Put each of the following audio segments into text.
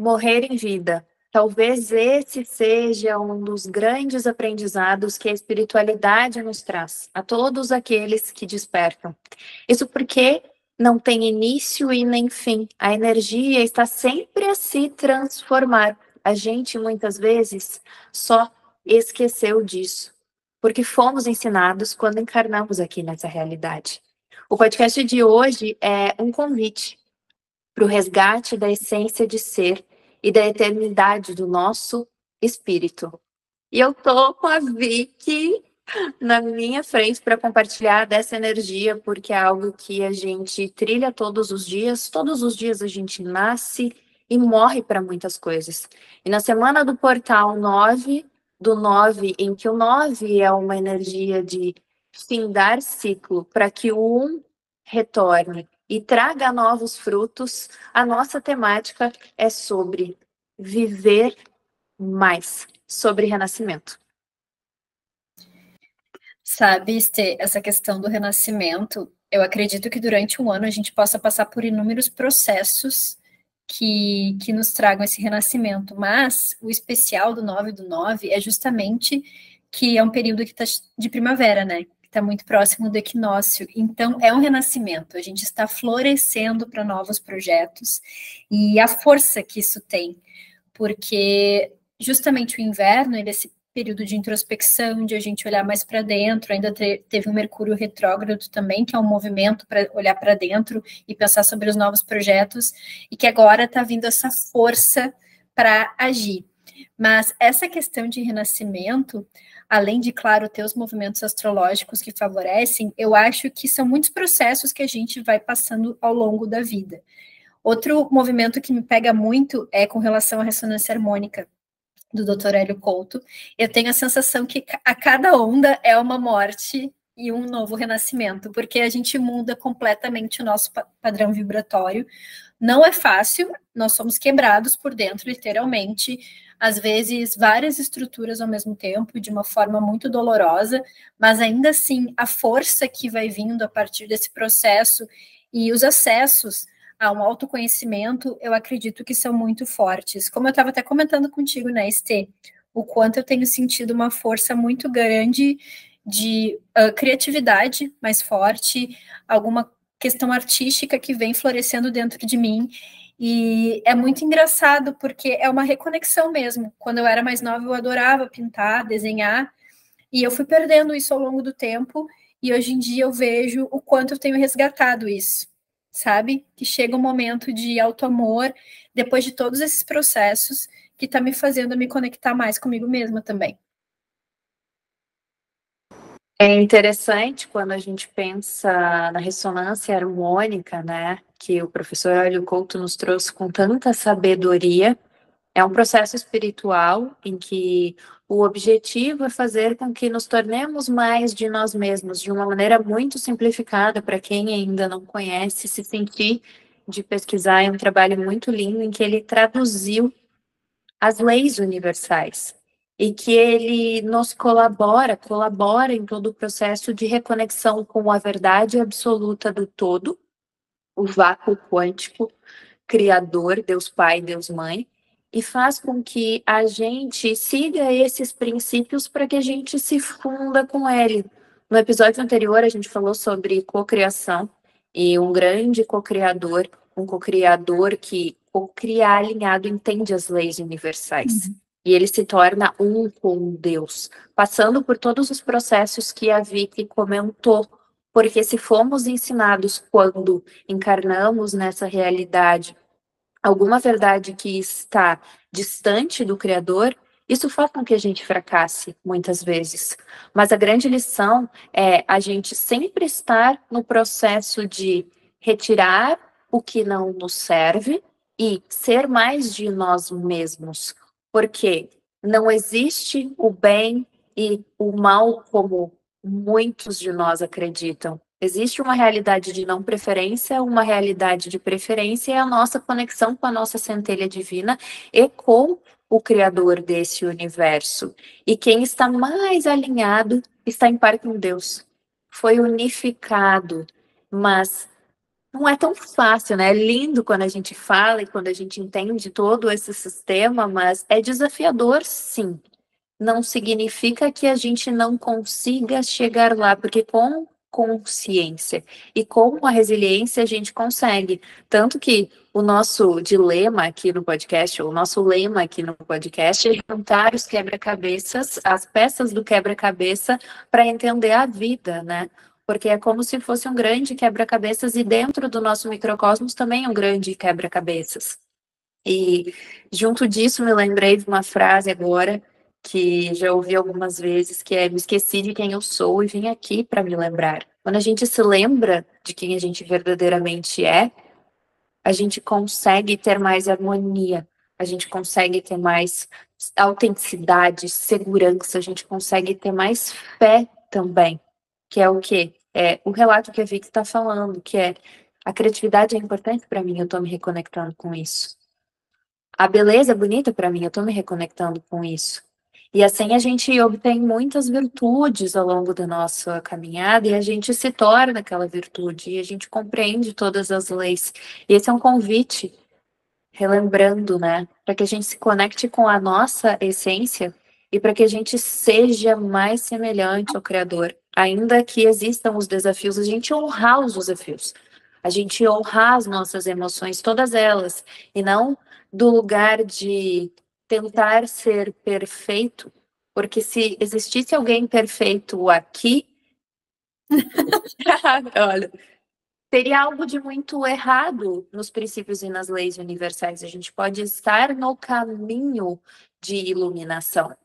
Morrer em vida. Talvez esse seja um dos grandes aprendizados que a espiritualidade nos traz, a todos aqueles que despertam. Isso porque não tem início e nem fim. A energia está sempre a se transformar. A gente, muitas vezes, só esqueceu disso, porque fomos ensinados quando encarnamos aqui nessa realidade. O podcast de hoje é um convite para o resgate da essência de ser e da eternidade do nosso espírito. E eu tô com a Vicky na minha frente para compartilhar dessa energia, porque é algo que a gente trilha todos os dias a gente nasce e morre para muitas coisas. E na semana do portal 9 do 9, em que o 9 é uma energia de findar ciclo, para que o 1 retorne e traga novos frutos, a nossa temática é sobre viver mais, sobre renascimento. Sabe, Estê, essa questão do renascimento, eu acredito que durante um ano a gente possa passar por inúmeros processos que nos tragam esse renascimento, mas o especial do 9 do 9 é justamente que é um período que está de primavera, né? Que está muito próximo do equinócio. Então, é um renascimento. A gente está florescendo para novos projetos e a força que isso tem, porque justamente o inverno, ele é esse período de introspecção, de a gente olhar mais para dentro, ainda teve um Mercúrio retrógrado também, que é um movimento para olhar para dentro e pensar sobre os novos projetos, e que agora está vindo essa força para agir. Mas essa questão de renascimento, além de, claro, ter os movimentos astrológicos que favorecem, eu acho que são muitos processos que a gente vai passando ao longo da vida. Outro movimento que me pega muito é com relação à ressonância harmônica, do Dr. Hélio Couto. Eu tenho a sensação que a cada onda é uma morte e um novo renascimento, porque a gente muda completamente o nosso padrão vibratório. Não é fácil, nós somos quebrados por dentro, literalmente, às vezes várias estruturas ao mesmo tempo, de uma forma muito dolorosa, mas ainda assim, a força que vai vindo a partir desse processo e os acessos a um autoconhecimento, eu acredito que são muito fortes. Como eu estava até comentando contigo, né, Estê, o quanto eu tenho sentido uma força muito grande de criatividade mais forte, alguma questão artística que vem florescendo dentro de mim, e é muito engraçado, porque é uma reconexão mesmo. Quando eu era mais nova, eu adorava pintar, desenhar, e eu fui perdendo isso ao longo do tempo, e hoje em dia eu vejo o quanto eu tenho resgatado isso, sabe? Que chega um momento de auto-amor, depois de todos esses processos, que tá me fazendo me conectar mais comigo mesma também. É interessante quando a gente pensa na ressonância harmônica, né, que o professor Hélio Couto nos trouxe com tanta sabedoria. É um processo espiritual em que o objetivo é fazer com que nos tornemos mais de nós mesmos, de uma maneira muito simplificada, para quem ainda não conhece, se sentir de pesquisar. É um trabalho muito lindo em que ele traduziu as leis universais e que ele nos colabora em todo o processo de reconexão com a verdade absoluta do todo, o vácuo quântico, Criador, Deus Pai, Deus Mãe, e faz com que a gente siga esses princípios para que a gente se funda com ele. No episódio anterior, a gente falou sobre cocriação e um grande cocriador, um cocriador que cocria alinhado entende as leis universais. E ele se torna um com Deus, passando por todos os processos que a Vicky comentou, porque se fomos ensinados quando encarnamos nessa realidade alguma verdade que está distante do Criador, isso faz com que a gente fracasse muitas vezes. Mas a grande lição é a gente sempre estar no processo de retirar o que não nos serve e ser mais de nós mesmos. Porque não existe o bem e o mal como muitos de nós acreditam. Existe uma realidade de não preferência, uma realidade de preferência, e a nossa conexão com a nossa centelha divina e com o Criador desse universo. E quem está mais alinhado está em par com Deus. Foi unificado, mas não é tão fácil, né? É lindo quando a gente fala e quando a gente entende todo esse sistema, mas é desafiador, sim. Não significa que a gente não consiga chegar lá, porque com consciência e com a resiliência a gente consegue. Tanto que o nosso dilema aqui no podcast, ou o nosso lema aqui no podcast, é juntar os quebra-cabeças, as peças do quebra-cabeça para entender a vida, né? Porque é como se fosse um grande quebra-cabeças e dentro do nosso microcosmos também é um grande quebra-cabeças. E junto disso me lembrei de uma frase agora que já ouvi algumas vezes, que é: me esqueci de quem eu sou e vim aqui para me lembrar. Quando a gente se lembra de quem a gente verdadeiramente é, a gente consegue ter mais harmonia, a gente consegue ter mais autenticidade, segurança, a gente consegue ter mais fé também, que é o quê? É o relato que a Vicky está falando, que é: a criatividade é importante para mim, eu estou me reconectando com isso. A beleza é bonita para mim, eu estou me reconectando com isso. E assim a gente obtém muitas virtudes ao longo da nossa caminhada e a gente se torna aquela virtude e a gente compreende todas as leis. E esse é um convite, relembrando, né, para que a gente se conecte com a nossa essência e para que a gente seja mais semelhante ao Criador. Ainda que existam os desafios, a gente honrar os desafios, a gente honrar as nossas emoções, todas elas, e não do lugar de tentar ser perfeito, porque se existisse alguém perfeito aqui, olha, teria algo de muito errado nos princípios e nas leis universais. A gente pode estar no caminho de iluminação,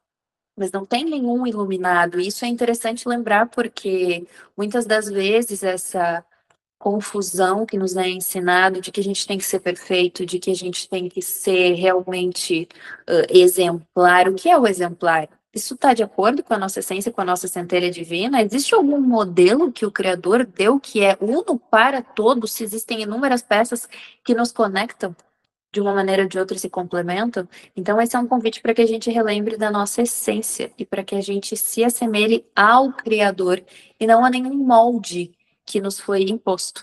mas não tem nenhum iluminado. Isso é interessante lembrar, porque muitas das vezes essa confusão que nos é ensinado de que a gente tem que ser perfeito, de que a gente tem que ser realmente exemplar. O que é o exemplar? Isso está de acordo com a nossa essência, com a nossa centelha divina? Existe algum modelo que o Criador deu que é uno para todos? Se existem inúmeras peças que nos conectam de uma maneira ou de outra e se complementam? Então, esse é um convite para que a gente relembre da nossa essência e para que a gente se assemelhe ao Criador e não a nenhum molde que nos foi imposto.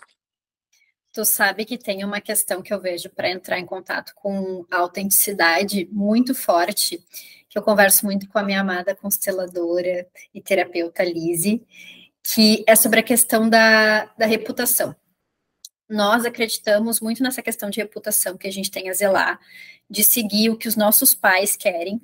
Tu sabe que tem uma questão que eu vejo para entrar em contato com a autenticidade muito forte, que eu converso muito com a minha amada consteladora e terapeuta Lise, que é sobre a questão da reputação. Nós acreditamos muito nessa questão de reputação que a gente tem a zelar, de seguir o que os nossos pais querem,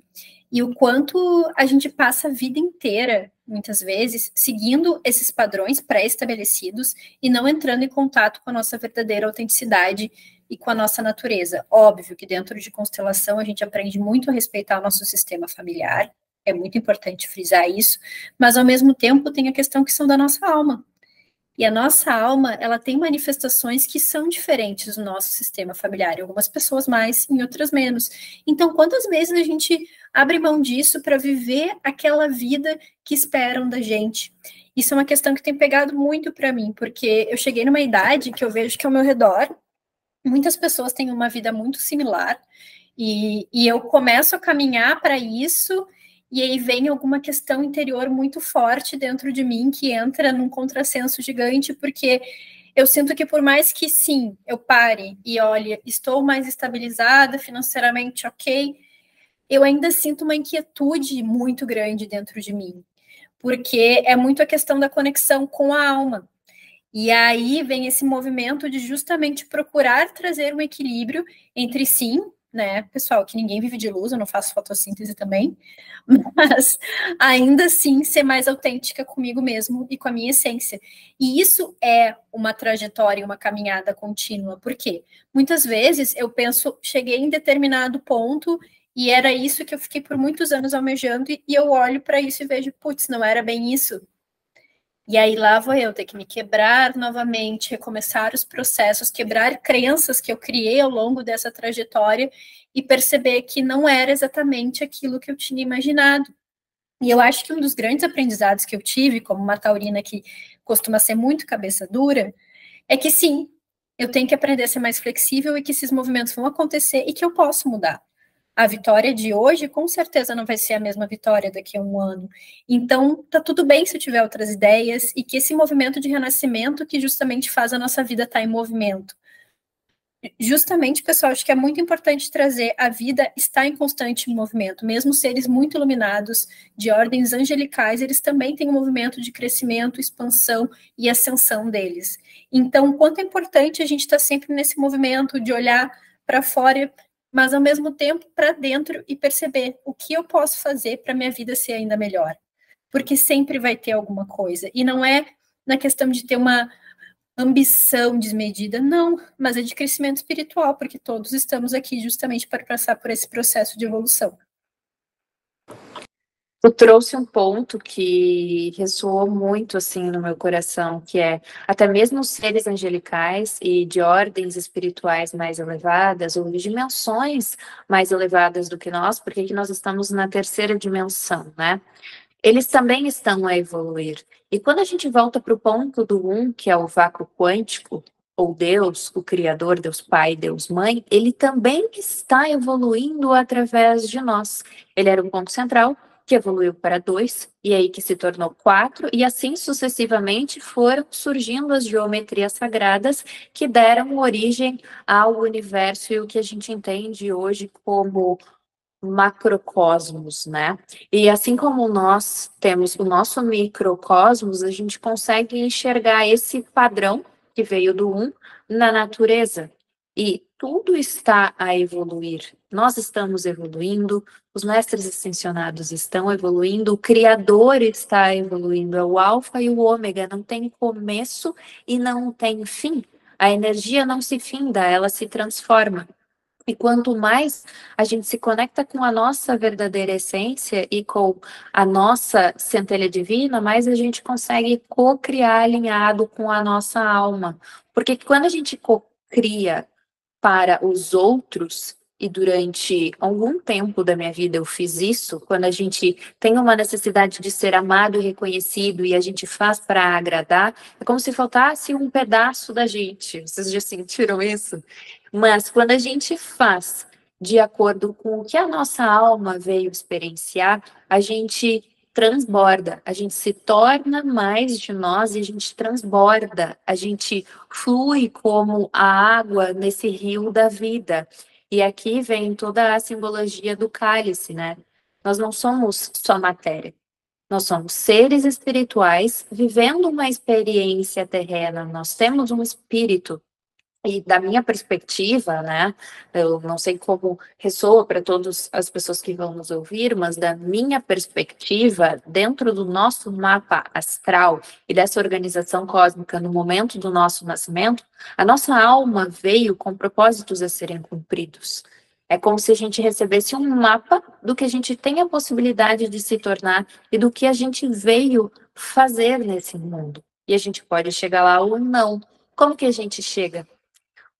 e o quanto a gente passa a vida inteira, muitas vezes, seguindo esses padrões pré-estabelecidos e não entrando em contato com a nossa verdadeira autenticidade e com a nossa natureza. Óbvio que dentro de constelação a gente aprende muito a respeitar o nosso sistema familiar, é muito importante frisar isso, mas ao mesmo tempo tem a questão que são da nossa alma. E a nossa alma, ela tem manifestações que são diferentes do nosso sistema familiar, em algumas pessoas mais, em outras menos. Então, quantas vezes a gente abre mão disso para viver aquela vida que esperam da gente? Isso é uma questão que tem pegado muito para mim, porque eu cheguei numa idade que eu vejo que ao meu redor, muitas pessoas têm uma vida muito similar, e eu começo a caminhar para isso, e aí vem alguma questão interior muito forte dentro de mim que entra num contrassenso gigante, porque eu sinto que por mais que sim, eu pare e olhe, estou mais estabilizada financeiramente, ok, eu ainda sinto uma inquietude muito grande dentro de mim, porque é muito a questão da conexão com a alma. E aí vem esse movimento de justamente procurar trazer um equilíbrio entre sim, né, pessoal, que ninguém vive de luz, eu não faço fotossíntese também, mas ainda assim ser mais autêntica comigo mesmo e com a minha essência. E isso é uma trajetória, uma caminhada contínua, porque muitas vezes eu penso, cheguei em determinado ponto e era isso que eu fiquei por muitos anos almejando, e eu olho para isso e vejo, putz, não era bem isso. E aí lá vou eu ter que me quebrar novamente, recomeçar os processos, quebrar crenças que eu criei ao longo dessa trajetória e perceber que não era exatamente aquilo que eu tinha imaginado. E eu acho que um dos grandes aprendizados que eu tive, como uma taurina que costuma ser muito cabeça dura, é que sim, eu tenho que aprender a ser mais flexível e que esses movimentos vão acontecer e que eu posso mudar. A vitória de hoje, com certeza, não vai ser a mesma vitória daqui a um ano. Então, tá tudo bem se eu tiver outras ideias, e que esse movimento de renascimento que justamente faz a nossa vida estar em movimento. Justamente, pessoal, acho que é muito importante trazer a vida está em constante movimento. Mesmo seres muito iluminados, de ordens angelicais, eles também têm um movimento de crescimento, expansão e ascensão deles. Então, quanto é importante a gente estar sempre nesse movimento de olhar para fora, mas ao mesmo tempo para dentro e perceber o que eu posso fazer para minha vida ser ainda melhor. Porque sempre vai ter alguma coisa. E não é na questão de ter uma ambição desmedida, não, mas é de crescimento espiritual, porque todos estamos aqui justamente para passar por esse processo de evolução. Tu trouxe um ponto que ressoou muito assim no meu coração, que é até mesmo os seres angelicais e de ordens espirituais mais elevadas, ou de dimensões mais elevadas do que nós, porque aqui nós estamos na terceira dimensão, né? Eles também estão a evoluir. E quando a gente volta para o ponto do que é o vácuo quântico, ou Deus, o Criador, Deus Pai, Deus Mãe, ele também está evoluindo através de nós. Ele era um ponto central, que evoluiu para 2, e aí que se tornou 4, e assim sucessivamente foram surgindo as geometrias sagradas que deram origem ao universo e o que a gente entende hoje como macrocosmos, né? E assim como nós temos o nosso microcosmos, a gente consegue enxergar esse padrão que veio do na natureza. E tudo está a evoluir. Nós estamos evoluindo, os mestres ascensionados estão evoluindo, o Criador está evoluindo, é o alfa e o ômega, não tem começo e não tem fim. A energia não se finda, ela se transforma. E quanto mais a gente se conecta com a nossa verdadeira essência e com a nossa centelha divina, mais a gente consegue co-criar alinhado com a nossa alma. Porque quando a gente co-cria para os outros, e durante algum tempo da minha vida eu fiz isso, quando a gente tem uma necessidade de ser amado e reconhecido e a gente faz para agradar, é como se faltasse um pedaço da gente. Vocês já sentiram isso? Mas quando a gente faz de acordo com o que a nossa alma veio experienciar, a gente transborda, a gente se torna mais de nós e a gente transborda, a gente flui como a água nesse rio da vida. E aqui vem toda a simbologia do cálice, né? Nós não somos só matéria. Nós somos seres espirituais vivendo uma experiência terrena. Nós temos um espírito. E da minha perspectiva, né, eu não sei como ressoa para todas as pessoas que vão nos ouvir, mas da minha perspectiva, dentro do nosso mapa astral e dessa organização cósmica no momento do nosso nascimento, a nossa alma veio com propósitos a serem cumpridos. É como se a gente recebesse um mapa do que a gente tem a possibilidade de se tornar e do que a gente veio fazer nesse mundo. E a gente pode chegar lá ou não. Como que a gente chega?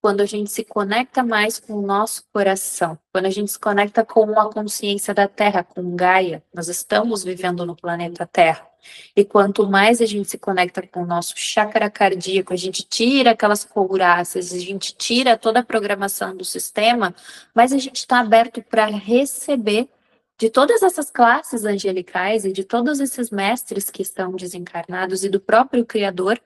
Quando a gente se conecta mais com o nosso coração, quando a gente se conecta com a consciência da Terra, com Gaia, nós estamos vivendo no planeta Terra. E quanto mais a gente se conecta com o nosso chakra cardíaco, a gente tira aquelas couraças, a gente tira toda a programação do sistema, mais a gente está aberto para receber de todas essas classes angelicais e de todos esses mestres que estão desencarnados e do próprio Criador,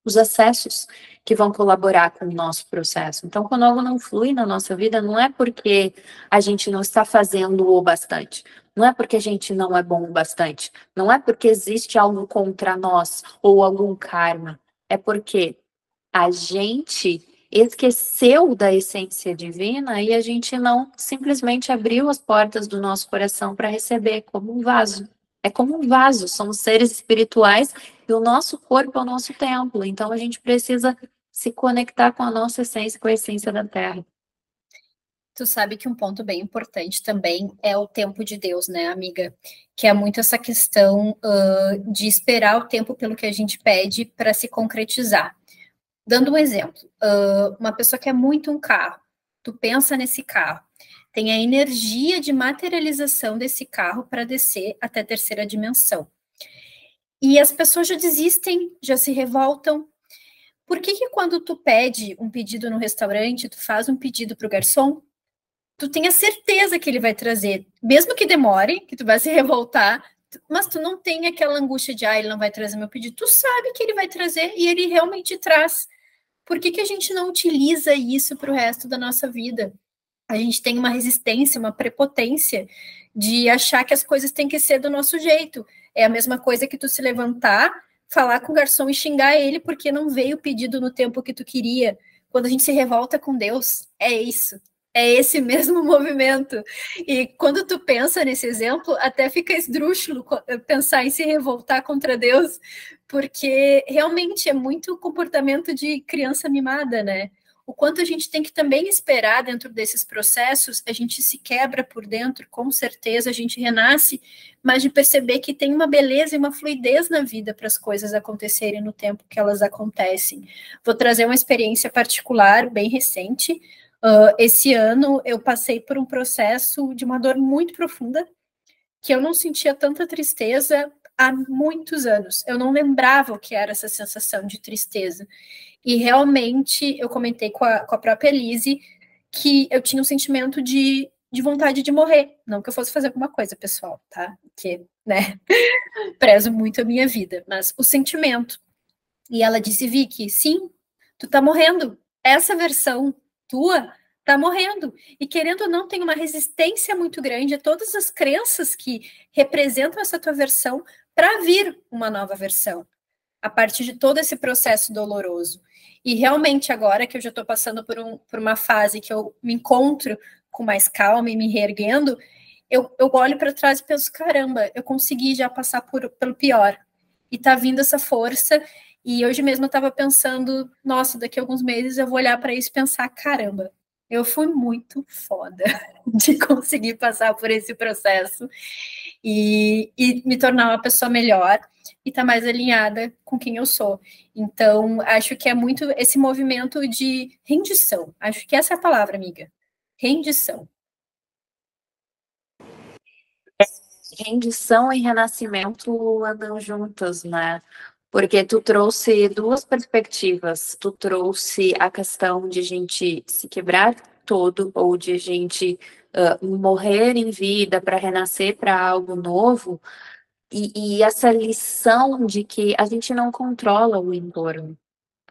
os acessos que vão colaborar com o nosso processo. Então, quando algo não flui na nossa vida, não é porque a gente não está fazendo o bastante, não é porque a gente não é bom o bastante, não é porque existe algo contra nós ou algum karma, é porque a gente esqueceu da essência divina e a gente não simplesmente abriu as portas do nosso coração para receber como um vaso. É como um vaso, somos seres espirituais e o nosso corpo é o nosso templo. Então a gente precisa se conectar com a nossa essência, com a essência da Terra. Tu sabe que um ponto bem importante também é o tempo de Deus, né, amiga? Que é muito essa questão de esperar o tempo pelo que a gente pede para se concretizar. Dando um exemplo, uma pessoa quer muito um carro, tu pensa nesse carro, tem a energia de materialização desse carro para descer até a terceira dimensão. E as pessoas já desistem, já se revoltam. Por que quando tu pede um pedido no restaurante, tu faz um pedido para o garçom, tu tenha certeza que ele vai trazer, mesmo que demore, que tu vai se revoltar, mas tu não tem aquela angústia de, ele não vai trazer meu pedido. Tu sabe que ele vai trazer e ele realmente traz. Por que a gente não utiliza isso para o resto da nossa vida? A gente tem uma resistência, uma prepotência de achar que as coisas têm que ser do nosso jeito. É a mesma coisa que tu se levantar, falar com o garçom e xingar ele porque não veio o pedido no tempo que tu queria. Quando a gente se revolta com Deus, é isso. É esse mesmo movimento. E quando tu pensa nesse exemplo, até fica esdrúxulo pensar em se revoltar contra Deus, porque realmente é muito comportamento de criança mimada, né? O quanto a gente tem que também esperar dentro desses processos, a gente se quebra por dentro, com certeza, a gente renasce, mas de perceber que tem uma beleza e uma fluidez na vida para as coisas acontecerem no tempo que elas acontecem. Vou trazer uma experiência particular, bem recente. Esse ano eu passei por um processo de uma dor muito profunda, que eu não sentia tanta tristeza há muitos anos. Eu não lembrava o que era essa sensação de tristeza. E realmente eu comentei com a própria Elise que eu tinha um sentimento de vontade de morrer. Não que eu fosse fazer alguma coisa, pessoal, tá? Porque, né, prezo muito a minha vida, mas o sentimento. E ela disse, Vicky, sim, tu tá morrendo. Essa versão tua tá morrendo. E querendo ou não, tem uma resistência muito grande a todas as crenças que representam essa tua versão para vir uma nova versão, a partir de todo esse processo doloroso. E realmente agora que eu já estou passando por uma fase que eu me encontro com mais calma e me reerguendo, eu olho para trás e penso, caramba, eu consegui já passar pelo pior. E tá vindo essa força. E hoje mesmo eu estava pensando, nossa, daqui a alguns meses eu vou olhar para isso e pensar, caramba, eu fui muito foda de conseguir passar por esse processo e me tornar uma pessoa melhor e estar mais alinhada com quem eu sou. Então, acho que é muito esse movimento de rendição. Acho que essa é a palavra, amiga. Rendição. Rendição e renascimento andam juntas, né? Porque tu trouxe duas perspectivas. Tu trouxe a questão de a gente se quebrar todo, ou de a gente morrer em vida para renascer para algo novo. E essa lição de que a gente não controla o entorno,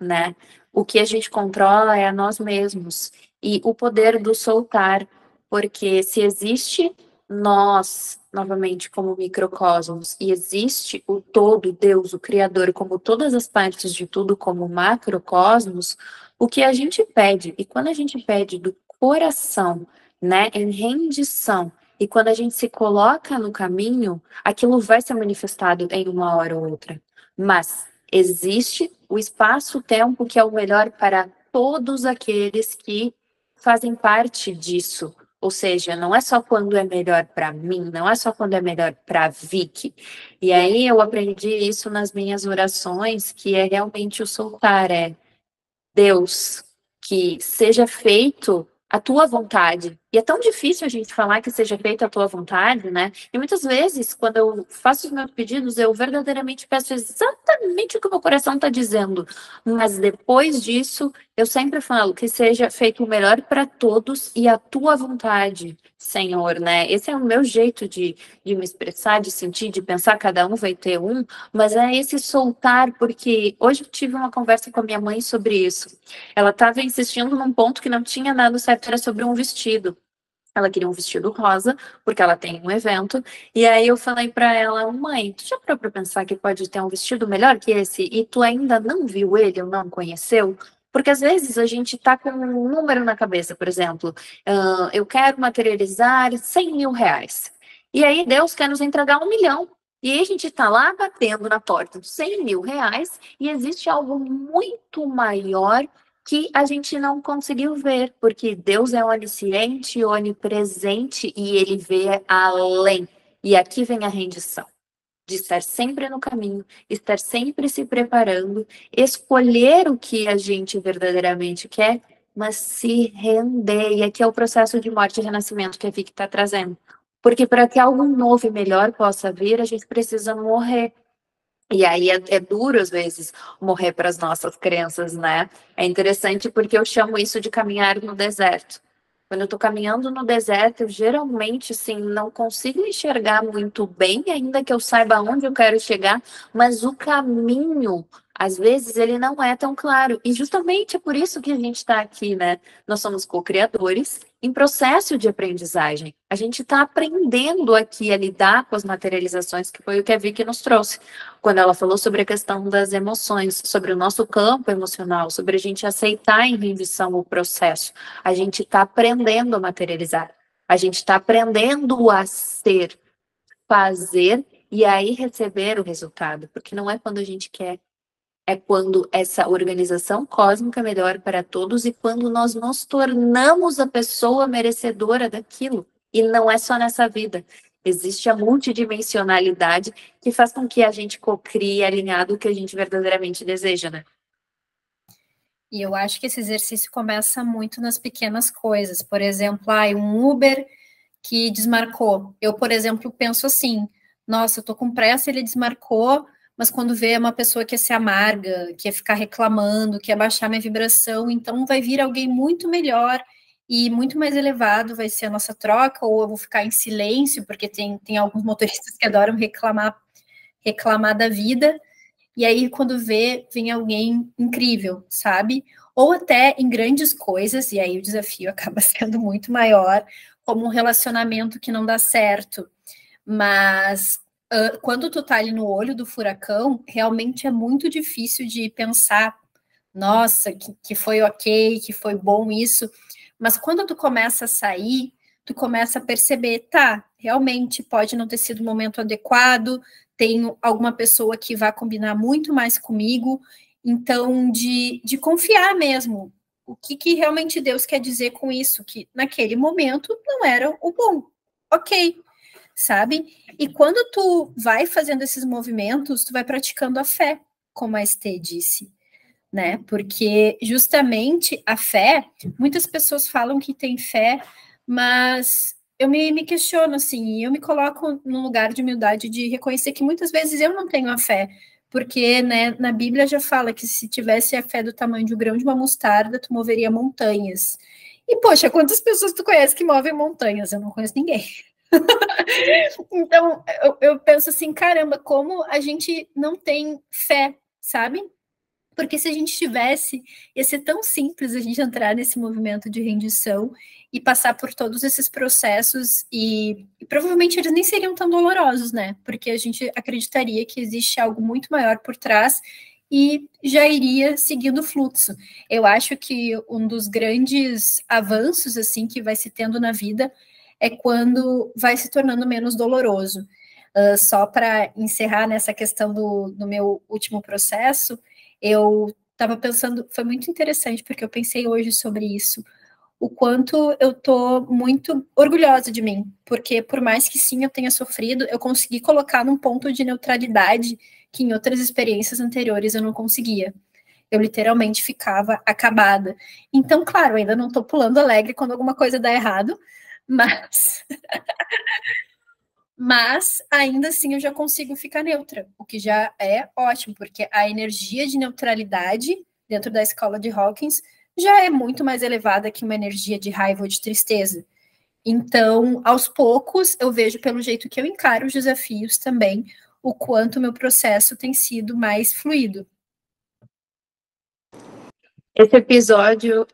né? O que a gente controla é a nós mesmos. E o poder do soltar. Porque se existe nós, novamente, como microcosmos, e existe o todo, Deus, o Criador, como todas as partes de tudo, como macrocosmos, o que a gente pede, e quando a gente pede do coração, né, em rendição, e quando a gente se coloca no caminho, aquilo vai ser manifestado em uma hora ou outra. Mas existe o espaço-tempo que é o melhor para todos aqueles que fazem parte disso. Ou seja, não é só quando é melhor para mim, não é só quando é melhor para a Vicky. E aí eu aprendi isso nas minhas orações, que é realmente o soltar, é Deus, que seja feito a tua vontade. E é tão difícil a gente falar que seja feita a tua vontade, né? E muitas vezes, quando eu faço os meus pedidos, eu verdadeiramente peço exatamente o que o meu coração está dizendo. Mas depois disso, eu sempre falo que seja feito o melhor para todos e a tua vontade, Senhor, né? Esse é o meu jeito de me expressar, de sentir, de pensar, cada um vai ter um, mas é esse soltar, porque hoje eu tive uma conversa com a minha mãe sobre isso. Ela estava insistindo num ponto que não tinha nada certo, era sobre um vestido. Ela queria um vestido rosa, porque ela tem um evento. E aí eu falei para ela, mãe, tu já parou para pensar que pode ter um vestido melhor que esse e tu ainda não viu ele ou não conheceu? Porque às vezes a gente tá com um número na cabeça, por exemplo, eu quero materializar 100 mil reais. E aí Deus quer nos entregar 1 milhão. E aí a gente tá lá batendo na porta dos 100 mil reais e existe algo muito maior que a gente não conseguiu ver, porque Deus é onisciente, onipresente e ele vê além. E aqui vem a rendição, de estar sempre no caminho, estar sempre se preparando, escolher o que a gente verdadeiramente quer, mas se render. E aqui é o processo de morte e renascimento que a Vicky está trazendo. Porque para que algo novo e melhor possa vir, a gente precisa morrer. E aí é duro, às vezes, morrer para as nossas crenças, né? É interessante porque eu chamo isso de caminhar no deserto. Quando eu estou caminhando no deserto, eu geralmente, assim, não consigo enxergar muito bem, ainda que eu saiba onde eu quero chegar, mas o caminho, às vezes, ele não é tão claro. E justamente é por isso que a gente está aqui, né? Nós somos co-criadores em processo de aprendizagem. A gente está aprendendo aqui a lidar com as materializações, que foi o que a Vicky nos trouxe quando ela falou sobre a questão das emoções, sobre o nosso campo emocional, sobre a gente aceitar em rendição o processo. A gente está aprendendo a materializar. A gente está aprendendo a ser, fazer e aí receber o resultado. Porque não é quando a gente quer, é quando essa organização cósmica melhora para todos e quando nós nos tornamos a pessoa merecedora daquilo. E não é só nessa vida. Existe a multidimensionalidade que faz com que a gente cocrie alinhado o que a gente verdadeiramente deseja, né? E eu acho que esse exercício começa muito nas pequenas coisas. Por exemplo, um Uber que desmarcou. Eu, por exemplo, penso assim, nossa, eu tô com pressa, ele desmarcou, mas quando vê uma pessoa que se amarga, que ficar reclamando, que baixar minha vibração, então vai vir alguém muito melhor e muito mais elevado, vai ser a nossa troca, ou eu vou ficar em silêncio, porque tem alguns motoristas que adoram reclamar da vida, e aí quando vê, vem alguém incrível, sabe? Ou até em grandes coisas, e aí o desafio acaba sendo muito maior, como um relacionamento que não dá certo. Mas quando tu tá ali no olho do furacão, realmente é muito difícil de pensar, nossa, que foi ok, que foi bom isso. Mas quando tu começa a sair, tu começa a perceber, tá, realmente pode não ter sido o momento adequado, tem alguma pessoa que vai combinar muito mais comigo, então de confiar mesmo. O que realmente Deus quer dizer com isso? Que naquele momento não era o bom. Ok, sabe? E quando tu vai fazendo esses movimentos, tu vai praticando a fé, como a Estê disse, né? Porque justamente a fé, muitas pessoas falam que tem fé, mas eu me questiono assim, e eu me coloco num lugar de humildade de reconhecer que muitas vezes eu não tenho a fé, porque, né, na Bíblia já fala que se tivesse a fé do tamanho de um grão de uma mostarda, tu moveria montanhas. E, poxa, quantas pessoas tu conhece que movem montanhas? Eu não conheço ninguém. Então, eu penso assim, caramba, como a gente não tem fé, sabe? Porque se a gente tivesse, ia ser tão simples a gente entrar nesse movimento de rendição e passar por todos esses processos e provavelmente eles nem seriam tão dolorosos, né? Porque a gente acreditaria que existe algo muito maior por trás e já iria seguindo o fluxo. Eu acho que um dos grandes avanços assim que vai se tendo na vida é quando vai se tornando menos doloroso. Só para encerrar nessa questão do meu último processo, eu estava pensando, foi muito interessante, porque eu pensei hoje sobre isso, o quanto eu estou muito orgulhosa de mim, porque por mais que sim eu tenha sofrido, eu consegui colocar num ponto de neutralidade que em outras experiências anteriores eu não conseguia. Eu literalmente ficava acabada. Então, claro, ainda não estou pulando alegre quando alguma coisa dá errado, mas ainda assim eu já consigo ficar neutra, o que já é ótimo, porque a energia de neutralidade dentro da escola de Hawkins já é muito mais elevada que uma energia de raiva ou de tristeza. Então, aos poucos, eu vejo pelo jeito que eu encaro os desafios também, o quanto o meu processo tem sido mais fluido. Esse episódio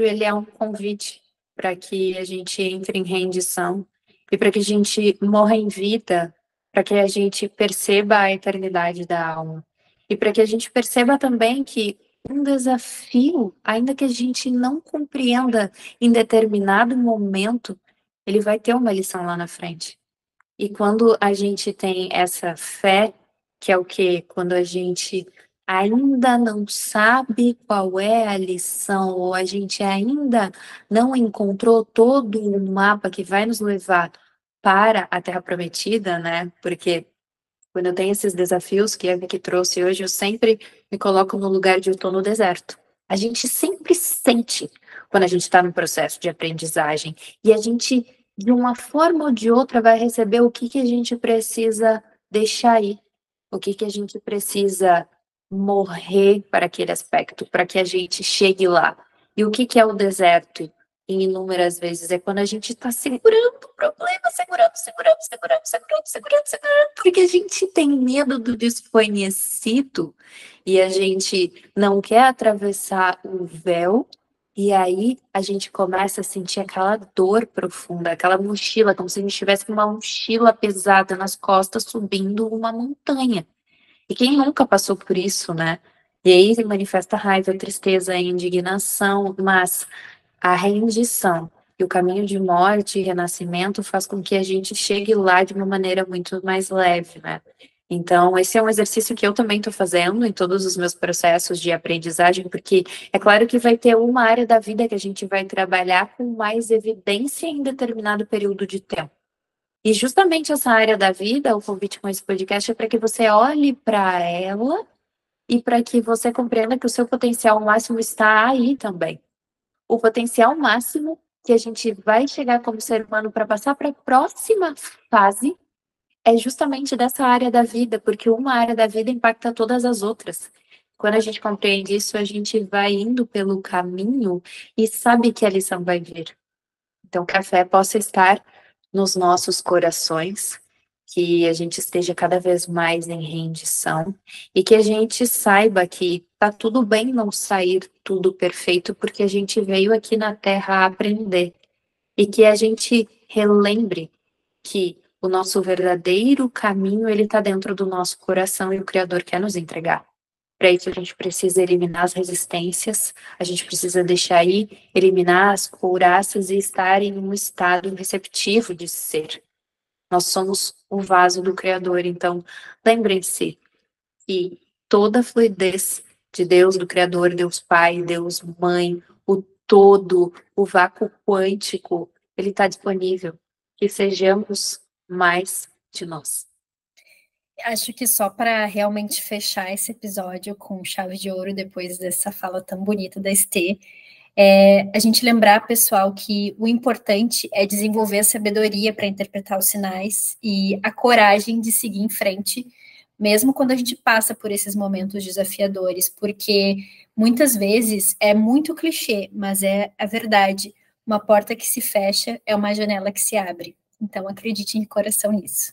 ele é um convite para que a gente entre em rendição e para que a gente morra em vida, para que a gente perceba a eternidade da alma e para que a gente perceba também que um desafio, ainda que a gente não compreenda em determinado momento, ele vai ter uma lição lá na frente. E quando a gente tem essa fé, que é o que? Quando a gente ainda não sabe qual é a lição, ou a gente ainda não encontrou todo o mapa que vai nos levar para a Terra Prometida, né? Porque quando eu tenho esses desafios que a Vicky trouxe hoje, eu sempre me coloco no lugar de eu estou no deserto. A gente sempre sente quando a gente está no processo de aprendizagem. E a gente, de uma forma ou de outra, vai receber o que a gente precisa deixar aí. O que a gente precisa morrer para aquele aspecto, para que a gente chegue lá. E o que é o deserto? em inúmeras vezes. É quando a gente está segurando o problema, segurando, porque a gente tem medo do desconhecido e a gente não quer atravessar o véu. E aí a gente começa a sentir aquela dor profunda, aquela mochila, como se a gente tivesse com uma mochila pesada nas costas subindo uma montanha. E quem nunca passou por isso, né? E aí se manifesta raiva, tristeza, indignação, mas a rendição e o caminho de morte e renascimento faz com que a gente chegue lá de uma maneira muito mais leve, né? Então, esse é um exercício que eu também estou fazendo em todos os meus processos de aprendizagem, porque é claro que vai ter uma área da vida que a gente vai trabalhar com mais evidência em determinado período de tempo. E justamente essa área da vida, o convite com esse podcast é para que você olhe para ela e para que você compreenda que o seu potencial máximo está aí também. O potencial máximo que a gente vai chegar como ser humano para passar para a próxima fase é justamente dessa área da vida, porque uma área da vida impacta todas as outras. Quando a gente compreende isso, a gente vai indo pelo caminho e sabe que a lição vai vir. Então, que a fé possa estar nos nossos corações, que a gente esteja cada vez mais em rendição e que a gente saiba que tá tudo bem não sair tudo perfeito, porque a gente veio aqui na Terra aprender e que a gente relembre que o nosso verdadeiro caminho ele está dentro do nosso coração e o Criador quer nos entregar. Para isso a gente precisa eliminar as resistências, a gente precisa deixar ir, eliminar as couraças e estar em um estado receptivo de ser. Nós somos o vaso do Criador, então lembrem-se que toda a fluidez de Deus, do Criador, Deus Pai, Deus Mãe, o todo, o vácuo quântico, ele está disponível. Que sejamos mais de nós. Acho que só para realmente fechar esse episódio com chave de ouro, depois dessa fala tão bonita da Estê, a gente lembrar, pessoal, que o importante é desenvolver a sabedoria para interpretar os sinais e a coragem de seguir em frente, mesmo quando a gente passa por esses momentos desafiadores, porque muitas vezes é muito clichê, mas é a verdade. Uma porta que se fecha é uma janela que se abre. Então, acredite de coração nisso.